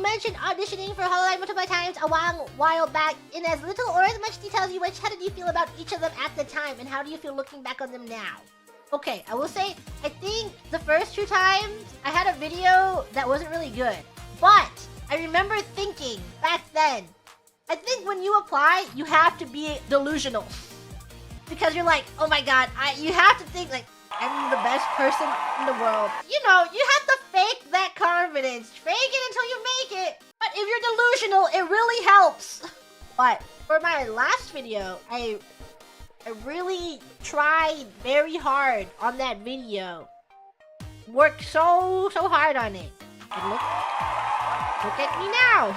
mentioned auditioning for hololive multiple times a while back in as little or as much detail as you wish. How did you feel about each of them at the time, and how do you feel looking back on them now? Okay, I will say, I think the first 2 times I had a video that wasn't really good. But I remember thinking back then, I think when you apply, you have to be delusional. Because you're like, oh my god, you have to think like, I'm the best person in the world. You know, you have to fake that confidence. Fake it until you make it. But if you're delusional, it really helps. But for my last video, I really tried very hard on that video. Worked so hard on it. And look at me now.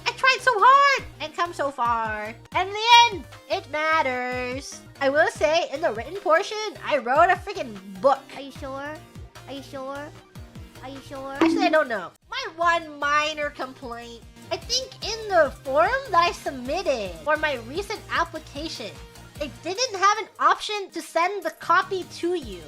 I tried so hard and come so far. And in the end, it matters. I will say, in the written portion, I wrote a freaking book. Are you sure? Are you sure? Are you sure? Actually, I don't know. My one minor complaint, I think in the form that I submitted for my recent application, it didn't have an option to send the copy to you.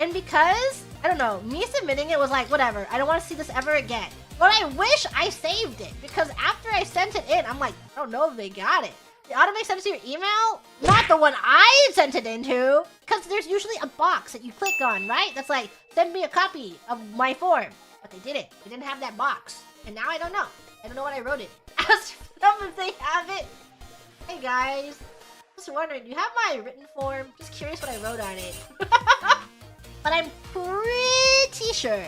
And because, I don't know, me submitting it was like, whatever, I don't want to see this ever again. But I wish I saved it, because after I sent it in, I'm like, I don't know if they got it. They automatically send it to your email? Not the one I sent it into! Because there's usually a box that you click on, right? That's like, send me a copy of my form. But they didn't. They didn't have that box. And now I don't know. I don't know what I wrote it. Ask them if they have it. Hey guys. Just wondering, do you have my written form? Just curious what I wrote on it. But I'm pretty sure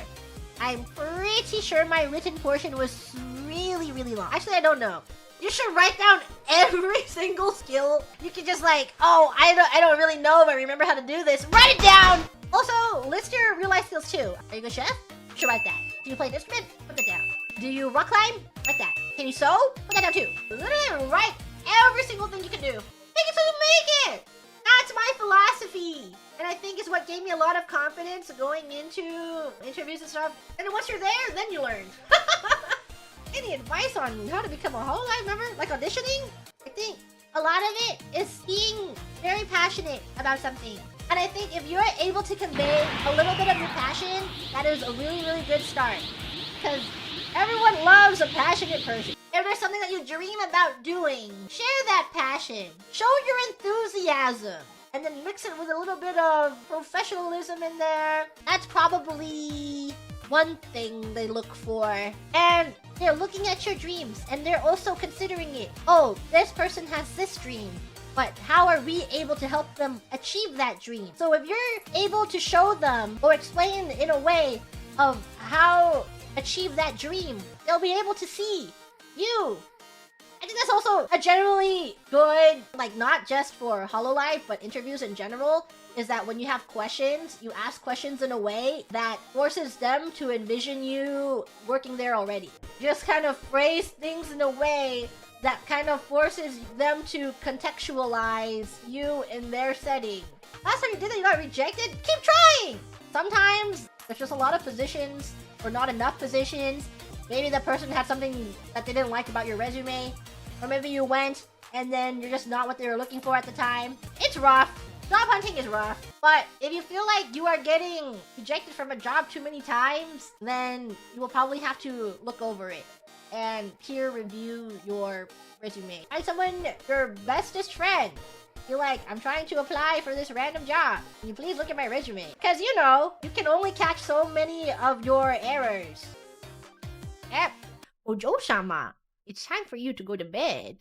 my written portion was really long. Actually, I don't know. You should write down every single skill. You can just like, oh, I don't really know if I remember how to do this. Write it down! Also, list your real life skills too. Are you a good chef? You should write that. Do you play an instrument? Put that down. Do you rock climb? Write that. Can you sew? Put that down too. Literally write every single thing you can do. Make it so you make it! That's my philosophy! And I think it's what gave me a lot of confidence going into interviews and stuff. And then once you're there, then you learn. Any advice on how to become a hololive member? Like auditioning? I think a lot of it is being very passionate about something. And I think if you're able to convey a little bit of your passion, that is a really good start. Because everyone loves a passionate person. If there's something that you dream about doing, share that passion. Show your enthusiasm. And then mix it with a little bit of professionalism in there. That's probably one thing they look for. And they're looking at your dreams, and they're also considering it. Oh, this person has this dream, but how are we able to help them achieve that dream? So if you're able to show them or explain in a way of how achieve that dream, they'll be able to see you. I think that's also a generally good, like not just for hololive, but interviews in general, is that when you have questions, you ask questions in a way that forces them to envision you working there already. Just kind of phrase things in a way that kind of forces them to contextualize you in their setting. Last time you did that, you got rejected? Keep trying! Sometimes there's just a lot of positions or not enough positions. Maybe the person had something that they didn't like about your resume. Or maybe you went and then you're just not what they were looking for at the time. It's rough. Job hunting is rough. But if you feel like you are getting rejected from a job too many times, then you will probably have to look over it and peer review your resume. Find someone, your bestest friend. You're like, I'm trying to apply for this random job. Can you please look at my resume? Because you know, you can only catch so many of your errors. Yep. Ojo-sama, it's time for you to go to bed.